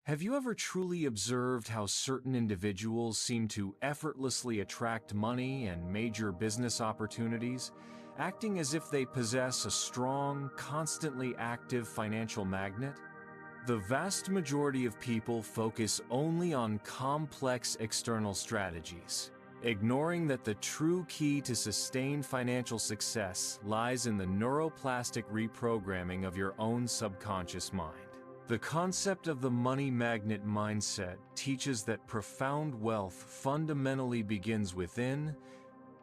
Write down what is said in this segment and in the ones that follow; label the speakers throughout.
Speaker 1: Have you ever truly observed how certain individuals seem to effortlessly attract money and major business opportunities, acting as if they possess a strong, constantly active financial magnet? The vast majority of people focus only on complex external strategies, ignoring that the true key to sustained financial success lies in the neuroplastic reprogramming of your own subconscious mind. The concept of the money magnet mindset teaches that profound wealth fundamentally begins within.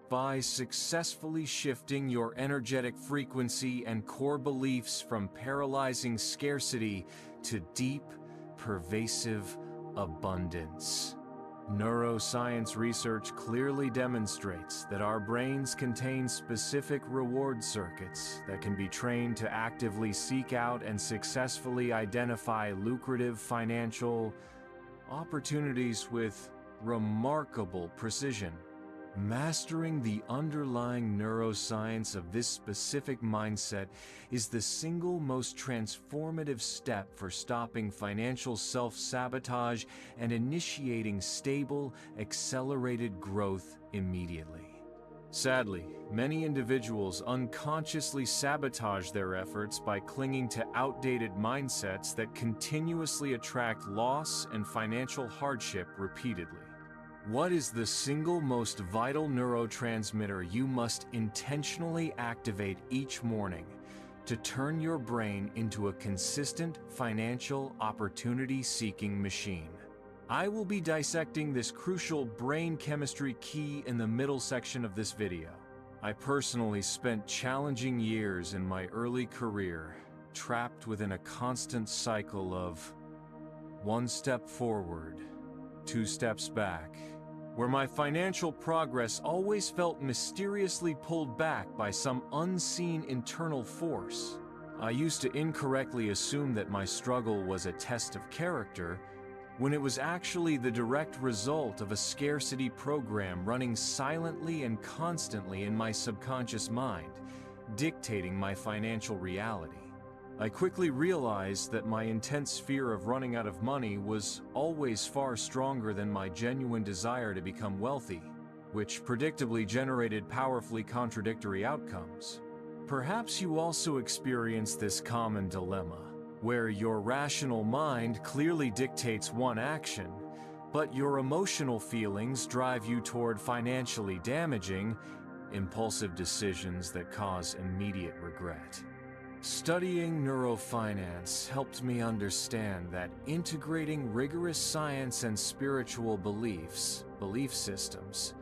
Speaker 1: By successfully shifting your energetic frequency and core beliefs from paralyzing scarcity to deep, pervasive abundance. Neuroscience research clearly demonstrates that our brains contain specific reward circuits that can be trained to actively seek out and successfully identify lucrative financial opportunities with remarkable precision. Mastering the underlying neuroscience of this specific mindset is the single most transformative step for stopping financial self-sabotage and initiating stable, accelerated growth immediately. Sadly, many individuals unconsciously sabotage their efforts by clinging to outdated mindsets that continuously attract loss and financial hardship repeatedly. What is the single most vital neurotransmitter you must intentionally activate each morning to turn your brain into a consistent financial opportunity-seeking machine? I will be dissecting this crucial brain chemistry key in the middle section of this video. I personally spent challenging years in my early career trapped within a constant cycle of one step forward, 2 steps back, where my financial progress always felt mysteriously pulled back by some unseen internal force. I used to incorrectly assume that my struggle was a test of character, when it was actually the direct result of a scarcity program running silently and constantly in my subconscious mind, dictating my financial reality. I quickly realized that my intense fear of running out of money was always far stronger than my genuine desire to become wealthy, which predictably generated powerfully contradictory outcomes. Perhaps you also experience this common dilemma, where your rational mind clearly dictates one action, but your emotional feelings drive you toward financially damaging, impulsive decisions that cause immediate regret. Studying neurofinance helped me understand that integrating rigorous science and spiritual belief systems,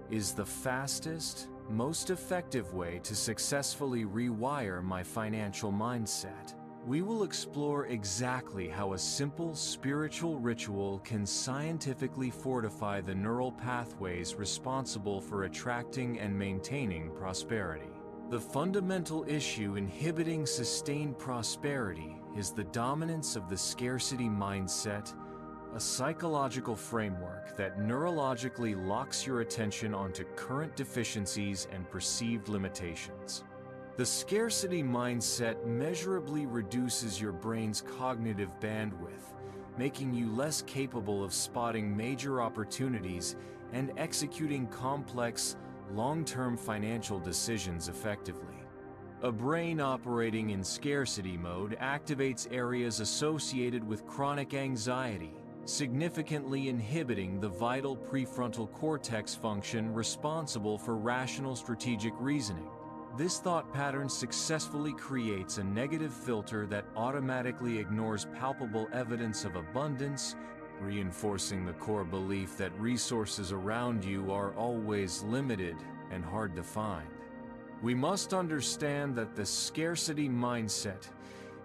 Speaker 1: is the fastest, most effective way to successfully rewire my financial mindset. We will explore exactly how a simple spiritual ritual can scientifically fortify the neural pathways responsible for attracting and maintaining prosperity. The fundamental issue inhibiting sustained prosperity is the dominance of the scarcity mindset, a psychological framework that neurologically locks your attention onto current deficiencies and perceived limitations. The scarcity mindset measurably reduces your brain's cognitive bandwidth, making you less capable of spotting major opportunities and executing complex, long-term financial decisions effectively. A brain operating in scarcity mode activates areas associated with chronic anxiety, significantly inhibiting the vital prefrontal cortex function responsible for rational strategic reasoning. This thought pattern successfully creates a negative filter that automatically ignores palpable evidence of abundance, reinforcing the core belief that resources around you are always limited and hard to find. We must understand that the scarcity mindset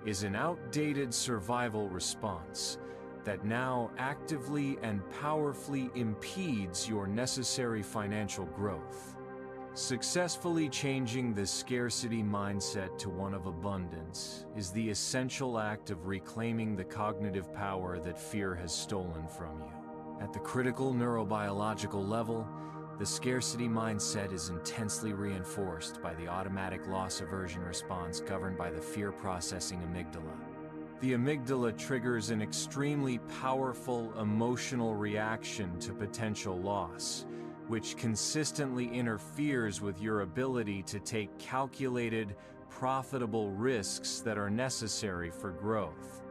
Speaker 1: is an outdated survival response that now actively and powerfully impedes your necessary financial growth. Successfully changing the scarcity mindset to one of abundance is the essential act of reclaiming the cognitive power that fear has stolen from you. At the critical neurobiological level, the scarcity mindset is intensely reinforced by the automatic loss aversion response governed by the fear-processing amygdala. The amygdala triggers an extremely powerful emotional reaction to potential loss, which consistently interferes with your ability to take calculated, profitable risks that are necessary for growth.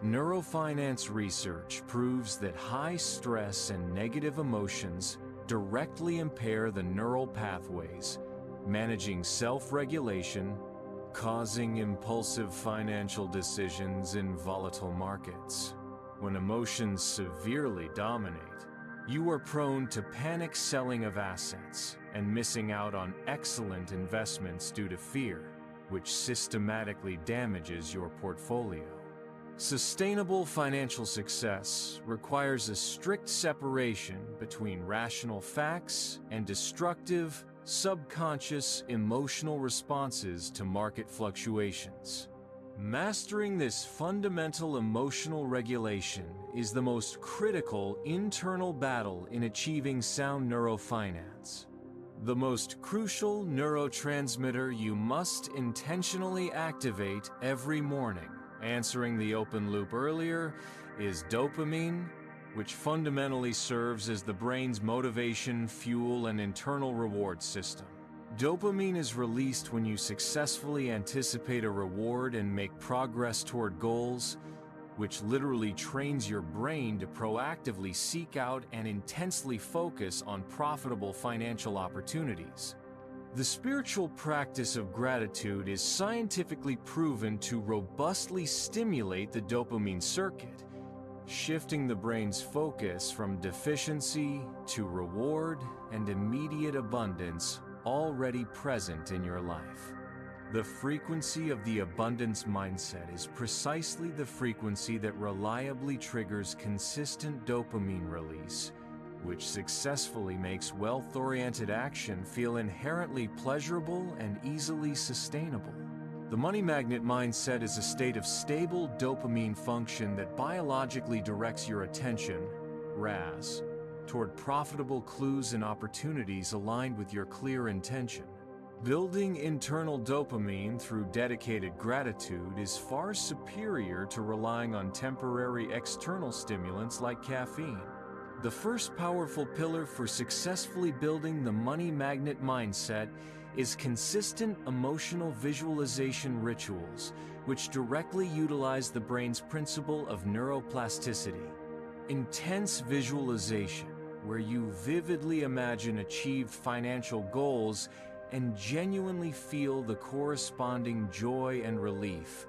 Speaker 1: Neurofinance research proves that high stress and negative emotions directly impair the neural pathways, managing self-regulation, causing impulsive financial decisions in volatile markets. When emotions severely dominate, you are prone to panic selling of assets and missing out on excellent investments due to fear, which systematically damages your portfolio. Sustainable financial success requires a strict separation between rational facts and destructive, subconscious emotional responses to market fluctuations. Mastering this fundamental emotional regulation is the most critical internal battle in achieving sound neurofinance. The most crucial neurotransmitter you must intentionally activate every morning, answering the open loop earlier, is dopamine, which fundamentally serves as the brain's motivation, fuel, and internal reward system. Dopamine is released when you successfully anticipate a reward and make progress toward goals, which literally trains your brain to proactively seek out and intensely focus on profitable financial opportunities. The spiritual practice of gratitude is scientifically proven to robustly stimulate the dopamine circuit, shifting the brain's focus from deficiency to reward and immediate abundance already present in your life. The frequency of the abundance mindset is precisely the frequency that reliably triggers consistent dopamine release, which successfully makes wealth-oriented action feel inherently pleasurable and easily sustainable. The money magnet mindset is a state of stable dopamine function that biologically directs your attention, RAS, toward profitable clues and opportunities aligned with your clear intention. Building internal dopamine through dedicated gratitude is far superior to relying on temporary external stimulants like caffeine. The first powerful pillar for successfully building the money magnet mindset is consistent emotional visualization rituals, which directly utilize the brain's principle of neuroplasticity. Intense visualization, where you vividly imagine achieved financial goals and genuinely feel the corresponding joy and relief,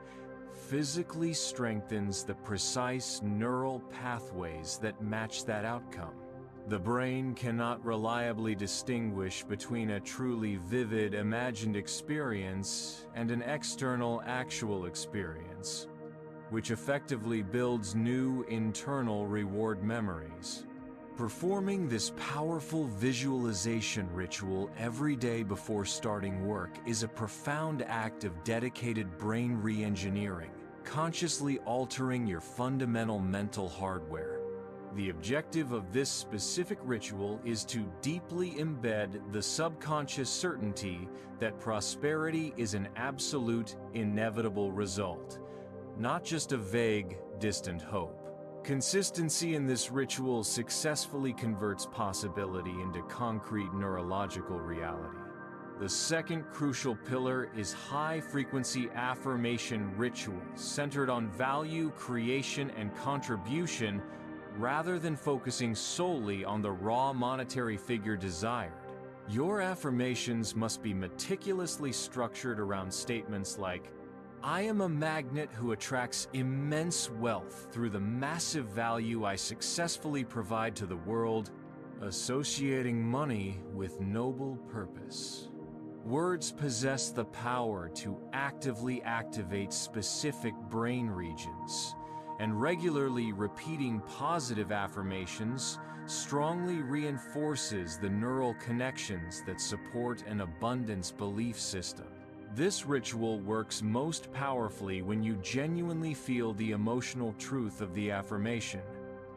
Speaker 1: physically strengthens the precise neural pathways that match that outcome. The brain cannot reliably distinguish between a truly vivid imagined experience and an external actual experience, which effectively builds new internal reward memories. Performing this powerful visualization ritual every day before starting work is a profound act of dedicated brain re-engineering, consciously altering your fundamental mental hardware. The objective of this specific ritual is to deeply embed the subconscious certainty that prosperity is an absolute, inevitable result, not just a vague, distant hope. Consistency in this ritual successfully converts possibility into concrete neurological reality. The second crucial pillar is high-frequency affirmation rituals centered on value, creation, and contribution rather than focusing solely on the raw monetary figure desired. Your affirmations must be meticulously structured around statements like, "I am a magnet who attracts immense wealth through the massive value I successfully provide to the world," associating money with noble purpose. Words possess the power to actively activate specific brain regions, and regularly repeating positive affirmations strongly reinforces the neural connections that support an abundance belief system. This ritual works most powerfully when you genuinely feel the emotional truth of the affirmation,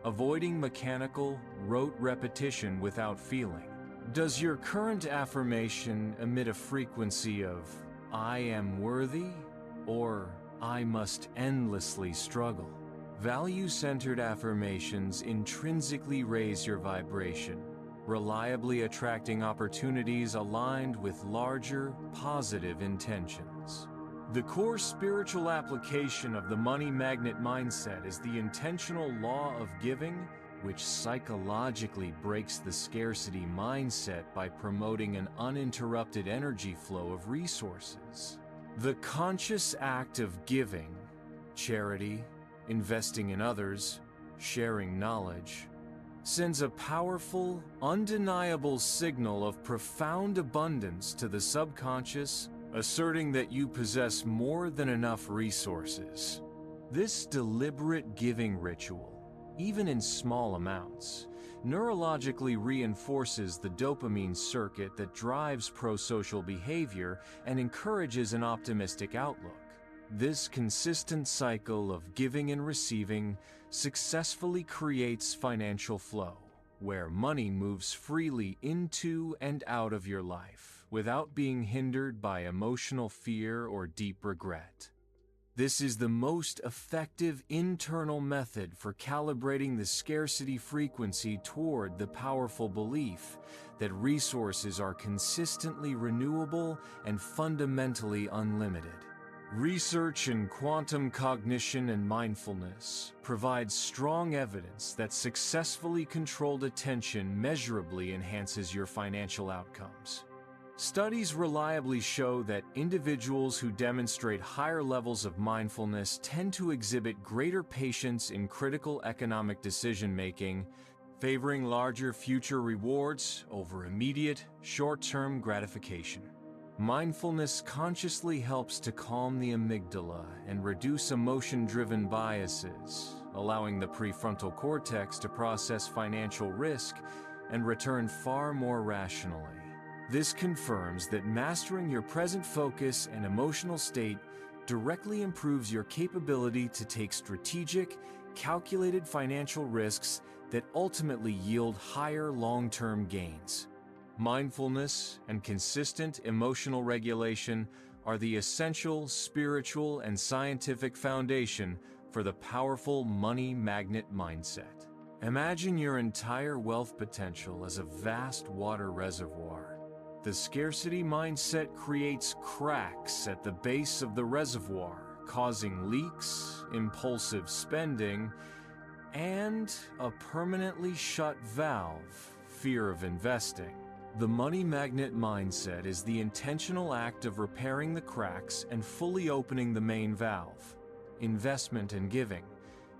Speaker 1: avoiding mechanical, rote repetition without feeling. Does your current affirmation emit a frequency of "I am worthy" or I must endlessly struggle. Value-centered affirmations intrinsically raise your vibration, reliably attracting opportunities aligned with larger, positive intentions. The core spiritual application of the money magnet mindset is the intentional law of giving, which psychologically breaks the scarcity mindset by promoting an uninterrupted energy flow of resources. The conscious act of giving, charity, investing in others, sharing knowledge, sends a powerful, undeniable signal of profound abundance to the subconscious, asserting that you possess more than enough resources. This deliberate giving ritual, even in small amounts, neurologically reinforces the dopamine circuit that drives pro-social behavior and encourages an optimistic outlook. This consistent cycle of giving and receiving successfully creates financial flow, where money moves freely into and out of your life without being hindered by emotional fear or deep regret. This is the most effective internal method for calibrating the scarcity frequency toward the powerful belief that resources are consistently renewable and fundamentally unlimited. Research in quantum cognition and mindfulness provides strong evidence that successfully controlled attention measurably enhances your financial outcomes. Studies reliably show that individuals who demonstrate higher levels of mindfulness tend to exhibit greater patience in critical economic decision-making, favoring larger future rewards over immediate, short-term gratification. Mindfulness consciously helps to calm the amygdala and reduce emotion-driven biases, allowing the prefrontal cortex to process financial risk and return far more rationally. This confirms that mastering your present focus and emotional state directly improves your capability to take strategic, calculated financial risks that ultimately yield higher long-term gains. Mindfulness and consistent emotional regulation are the essential spiritual and scientific foundation for the powerful money magnet mindset. Imagine your entire wealth potential as a vast water reservoir. The scarcity mindset creates cracks at the base of the reservoir, causing leaks, impulsive spending, and a permanently shut valve, fear of investing. The money magnet mindset is the intentional act of repairing the cracks and fully opening the main valve, investment and giving,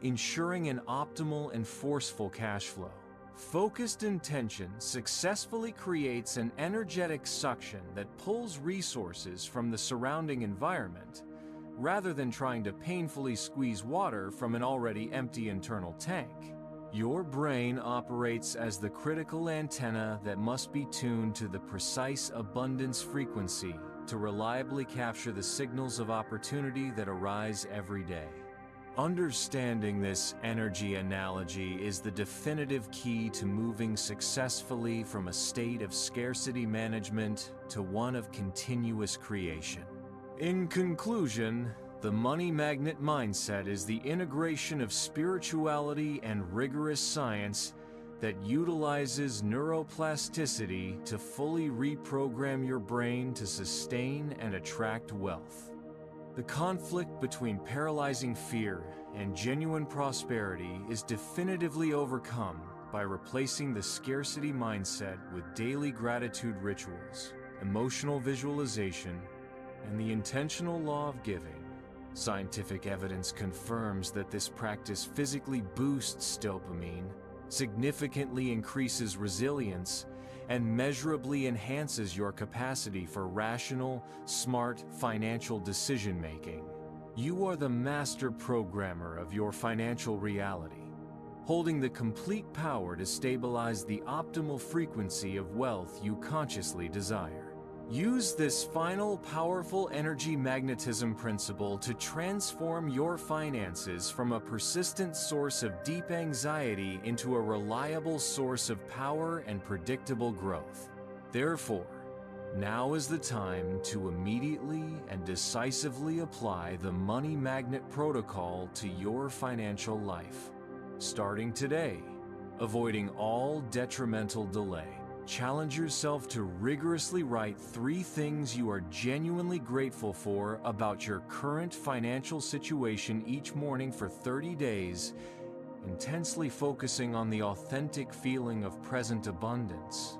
Speaker 1: ensuring an optimal and forceful cash flow. Focused intention successfully creates an energetic suction that pulls resources from the surrounding environment, rather than trying to painfully squeeze water from an already empty internal tank. Your brain operates as the critical antenna that must be tuned to the precise abundance frequency to reliably capture the signals of opportunity that arise every day. Understanding this energy analogy is the definitive key to moving successfully from a state of scarcity management to one of continuous creation. In conclusion, the money magnet mindset is the integration of spirituality and rigorous science that utilizes neuroplasticity to fully reprogram your brain to sustain and attract wealth. The conflict between paralyzing fear and genuine prosperity is definitively overcome by replacing the scarcity mindset with daily gratitude rituals, emotional visualization, and the intentional law of giving. Scientific evidence confirms that this practice physically boosts dopamine, significantly increases resilience, and measurably enhances your capacity for rational, smart financial decision-making. You are the master programmer of your financial reality, holding the complete power to stabilize the optimal frequency of wealth you consciously desire. Use this final powerful energy magnetism principle to transform your finances from a persistent source of deep anxiety into a reliable source of power and predictable growth. Therefore, Now is the time to immediately and decisively apply the Money Magnet Protocol to your financial life. Starting today, avoiding all detrimental delay. Challenge yourself to rigorously write 3 things you are genuinely grateful for about your current financial situation each morning for 30 days, intensely focusing on the authentic feeling of present abundance.